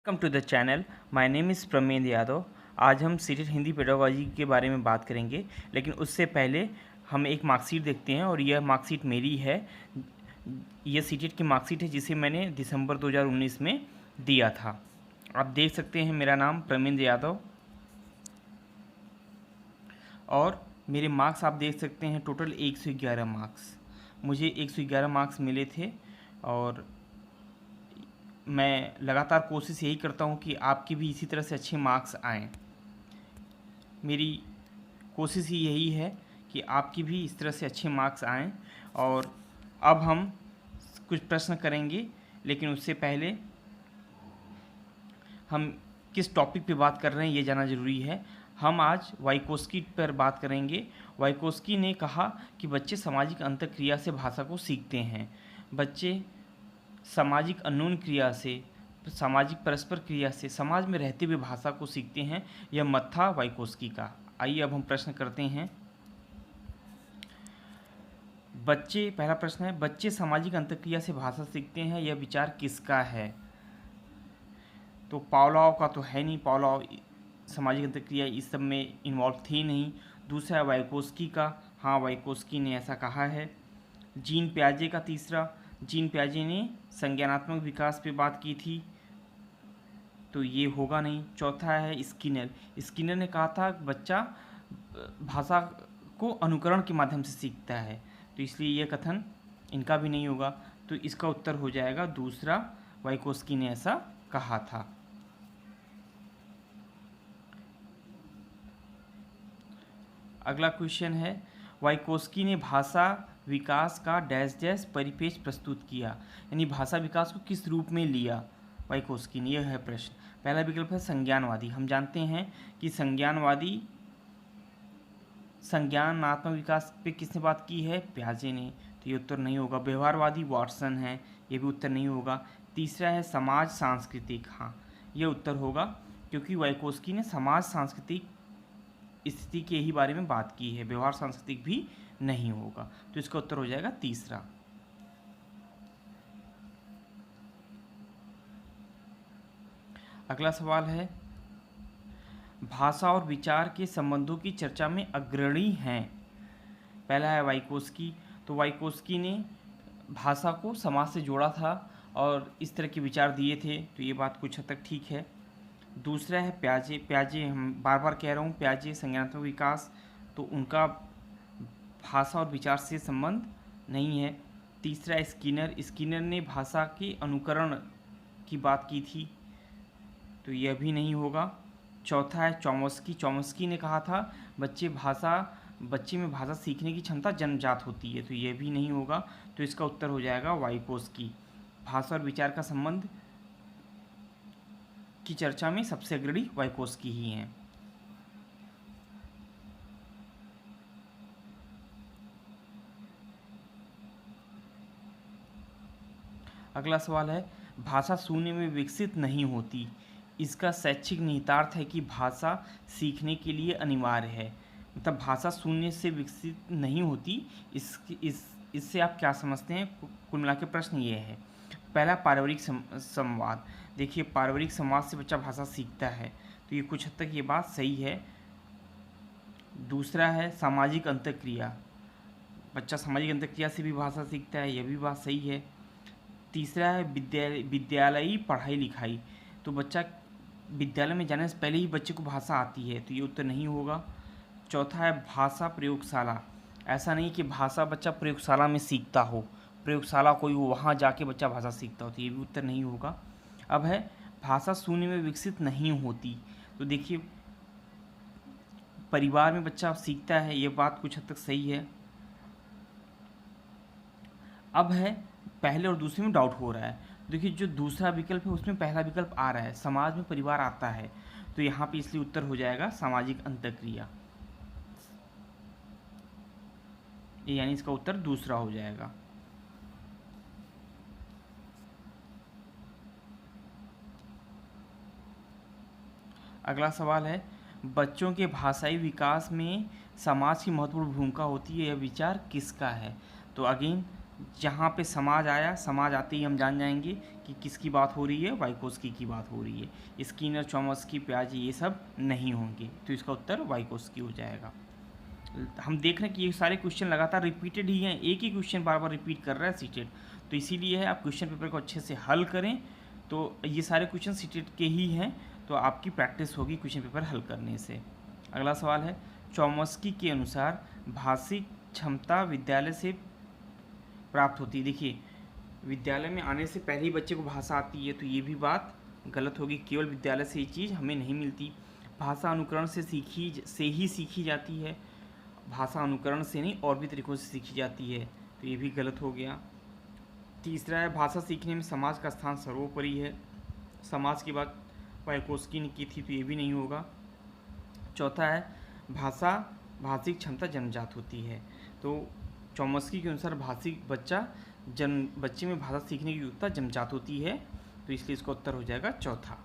Welcome to the channel. My name is Pramendra Yadav. आज हम CTET Hindi pedagogy के बारे में बात करेंगे, लेकिन उससे पहले हम एक मार्कशीट देखते हैं और यह मार्कशीट मेरी है। यह सीटेट की मार्कशीट है जिसे मैंने दिसंबर 2019 में दिया था। आप देख सकते हैं मेरा नाम प्रमेंद्र यादव और मेरे मार्क्स आप देख सकते हैं। टोटल 111 मार्क्स, मुझे 111 मार्क्स मिले थे और मैं लगातार कोशिश यही करता हूँ कि आपके भी इसी तरह से अच्छे मार्क्स आएँ। मेरी कोशिश ही यही है कि आपकी भी इस तरह से अच्छे मार्क्स आएँ। और अब हम कुछ प्रश्न करेंगे, लेकिन उससे पहले हम किस टॉपिक पे बात कर रहे हैं ये जानना ज़रूरी है। हम आज वाइकोस्की पर बात करेंगे। वाइकोस्की ने कहा कि बच्चे सामाजिक अंतःक्रिया से भाषा को सीखते हैं। बच्चे सामाजिक अन्योन्य क्रिया से, सामाजिक परस्पर क्रिया से समाज में रहते हुए भाषा को सीखते हैं। यह मत था वाइकोस्की का। आइए अब हम प्रश्न करते हैं। पहला प्रश्न है, बच्चे सामाजिक अंतःक्रिया से भाषा सीखते हैं, यह विचार किसका है? तो पावलोव का तो है नहीं, पावलोव सामाजिक अंतःक्रिया इस सब में इन्वॉल्व थी नहीं। दूसरा है वाइकोस्की का, हाँ वाइकोस्की ने ऐसा कहा है। जीन प्याजे का तीसरा, जीन प्याजे ने संज्ञानात्मक विकास पे बात की थी, तो ये होगा नहीं। चौथा है स्किनर, स्किनर ने कहा था बच्चा भाषा को अनुकरण के माध्यम से सीखता है, तो इसलिए यह कथन इनका भी नहीं होगा। तो इसका उत्तर हो जाएगा दूसरा, वाइकोस्की ने ऐसा कहा था। अगला क्वेश्चन है, वाइकोस्की ने भाषा विकास का डैश डैश परिपेक्ष प्रस्तुत किया, यानी भाषा विकास को किस रूप में लिया वाइकोस्की ने, यह है प्रश्न। पहला विकल्प है संज्ञानवादी। हम जानते हैं कि संज्ञानवादी, संज्ञानात्मक विकास पे किसने बात की है? प्याजे ने, तो ये उत्तर नहीं होगा। व्यवहारवादी वाटसन है, ये भी उत्तर नहीं होगा। तीसरा है समाज सांस्कृतिक, हाँ ये उत्तर होगा, क्योंकि वाइकोस्की ने समाज सांस्कृतिक स्थिति के ही बारे में बात की है। व्यवहार सांस्कृतिक भी नहीं होगा, तो इसका उत्तर हो जाएगा तीसरा। अगला सवाल है, भाषा और विचार के संबंधों की चर्चा में अग्रणी हैं। पहला है वाइकोस्की, तो वाइकोस्की ने भाषा को समाज से जोड़ा था और इस तरह के विचार दिए थे, तो ये बात कुछ हद तक ठीक है। दूसरा है प्याजे, प्याजे हम बार बार कह रहा हूँ, प्याजे संज्ञानात्मक विकास, तो उनका भाषा और विचार से संबंध नहीं है। तीसरा स्किनर, स्किनर ने भाषा के अनुकरण की बात की थी, तो यह भी नहीं होगा। चौथा है चॉम्स्की, चॉम्स्की ने कहा था बच्चे में भाषा सीखने की क्षमता जन्मजात होती है, तो यह भी नहीं होगा। तो इसका उत्तर हो जाएगा वाइकोस्की। भाषा और विचार का संबंध की चर्चा में सबसे अग्रणी वाइकोस्की ही हैं। अगला सवाल है, भाषा शून्य में विकसित नहीं होती, इसका शैक्षिक निहितार्थ है कि भाषा सीखने के लिए अनिवार्य है। मतलब भाषा शून्य से विकसित नहीं होती, इससे आप क्या समझते हैं? कुल मिला के प्रश्न ये है। पहला पारिवारिक संवाद, देखिए पारिवारिक संवाद से बच्चा भाषा सीखता है, तो ये कुछ हद तक ये बात सही है। दूसरा है सामाजिक अंतःक्रिया, बच्चा सामाजिक अंतःक्रिया से भी भाषा सीखता है, यह भी बात सही है। तीसरा है विद्यालयी पढ़ाई लिखाई, तो बच्चा विद्यालय में जाने से पहले ही बच्चे को भाषा आती है, तो ये उत्तर नहीं होगा। चौथा है भाषा प्रयोगशाला, ऐसा नहीं कि भाषा बच्चा प्रयोगशाला में सीखता हो, प्रयोगशाला कोई हो वहाँ जाके बच्चा भाषा सीखता हो, तो ये भी उत्तर नहीं होगा। अब है भाषा शून्य में विकसित नहीं होती, तो देखिए परिवार में बच्चा सीखता है, ये बात कुछ हद तक सही है। अब है पहले और दूसरे में डाउट हो रहा है, देखिए जो दूसरा विकल्प है उसमें पहला विकल्प आ रहा है, समाज में परिवार आता है, तो यहाँ पे इसलिए उत्तर हो जाएगा सामाजिक अंतःक्रिया, यानी इसका उत्तर दूसरा हो जाएगा। अगला सवाल है, बच्चों के भाषाई विकास में समाज की महत्वपूर्ण भूमिका होती है, यह विचार किसका है? तो अगेन जहाँ पे समाज आया, समाज आते ही हम जान जाएंगे कि किसकी बात हो रही है, वाइकोस्की की बात हो रही है। स्किनर, चॉम्स्की, पियाजे ये सब नहीं होंगे, तो इसका उत्तर वाइकोस्की हो जाएगा। हम देख रहे हैं कि ये सारे क्वेश्चन लगातार रिपीटेड ही हैं, एक ही क्वेश्चन बार बार रिपीट कर रहा है सीटेट, तो इसीलिए है आप क्वेश्चन पेपर को अच्छे से हल करें। तो ये सारे क्वेश्चन सीटेट के ही हैं, तो आपकी प्रैक्टिस होगी क्वेश्चन पेपर हल करने से। अगला सवाल है, चॉम्स्की के अनुसार भाषिक क्षमता विद्यालय से प्राप्त होती है। देखिए, विद्यालय में आने से पहले ही बच्चे को भाषा आती है, तो ये भी बात गलत होगी। केवल विद्यालय से ये चीज़ हमें नहीं मिलती। भाषा अनुकरण से ही सीखी जाती है, भाषा अनुकरण से नहीं और भी तरीक़ों से सीखी जाती है, तो ये भी गलत हो गया। तीसरा है, भाषा सीखने में समाज का स्थान सर्वोपरि है। समाज की बात वाइकोस्की ने की थी, तो ये भी नहीं होगा। चौथा है, भाषिक क्षमता जन्मजात होती है। तो चॉम्स्की के अनुसार बच्चे में भाषा सीखने की योग्यता जन्मजात होती है, तो इसलिए इसका उत्तर हो जाएगा चौथा।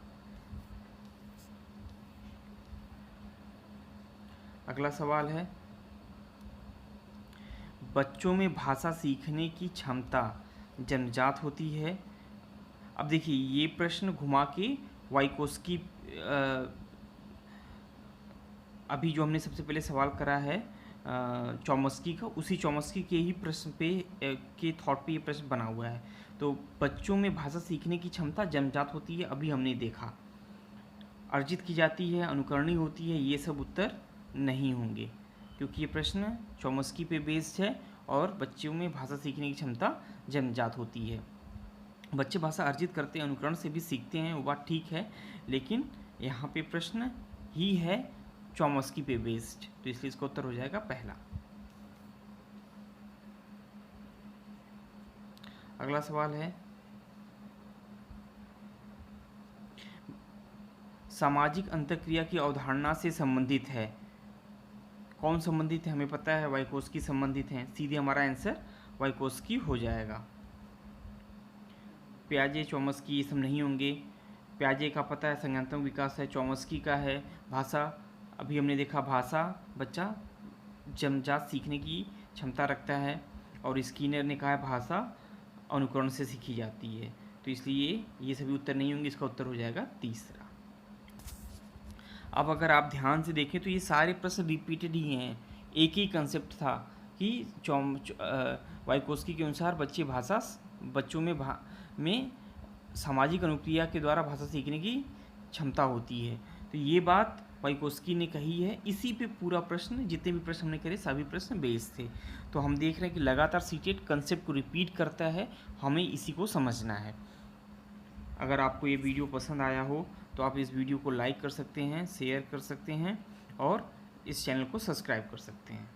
अगला सवाल है, बच्चों में भाषा सीखने की क्षमता जन्मजात होती है। अब देखिए, ये प्रश्न घुमा के वाइकोस्की, अभी जो हमने सबसे पहले सवाल करा है चॉम्स्की का, उसी चॉम्स्की के ही प्रश्न पे के थॉट पे ये प्रश्न बना हुआ है। तो बच्चों में भाषा सीखने की क्षमता जन्मजात होती है, अभी हमने देखा। अर्जित की जाती है, अनुकरणीय होती है, ये सब उत्तर नहीं होंगे, क्योंकि ये प्रश्न चॉम्स्की पे बेस्ड है और बच्चों में भाषा सीखने की क्षमता जन्मजात होती है। बच्चे भाषा अर्जित करते हैं, अनुकरण से भी सीखते हैं, वो बात ठीक है, लेकिन यहाँ पे प्रश्न ही है चॉम्स्की पे बेस्ड, तो इसलिए इसका उत्तर हो जाएगा पहला। अगला सवाल है, सामाजिक अंतःक्रिया की अवधारणा से संबंधित है। कौन संबंधित है? हमें पता है वाइकोस्की संबंधित हैं, सीधे हमारा आंसर वाइकोस्की हो जाएगा। पियाजे, चॉम्स्की ये सब नहीं होंगे। पियाजे का पता है संज्ञानात्मक विकास है, चॉम्स्की का है भाषा। अभी हमने देखा भाषा बच्चा जन्मजात सीखने की क्षमता रखता है, और स्किनर ने कहा है भाषा अनुकरण से सीखी जाती है, तो इसलिए ये सभी उत्तर नहीं होंगे, इसका उत्तर हो जाएगा तीसरा। अब अगर आप ध्यान से देखें तो ये सारे प्रश्न रिपीटेड ही हैं, एक ही कंसेप्ट था कि वाइकोस्की के अनुसार बच्चों में सामाजिक अनुक्रिया के द्वारा भाषा सीखने की क्षमता होती है, तो ये बात वाइकोस्की ने कही है। इसी पे पूरा प्रश्न, जितने भी प्रश्न हमने करे सभी प्रश्न बेस्ड थे। तो हम देख रहे हैं कि लगातार सीटेट कंसेप्ट को रिपीट करता है, हमें इसी को समझना है। अगर आपको ये वीडियो पसंद आया हो तो आप इस वीडियो को लाइक कर सकते हैं, शेयर कर सकते हैं और इस चैनल को सब्सक्राइब कर सकते हैं।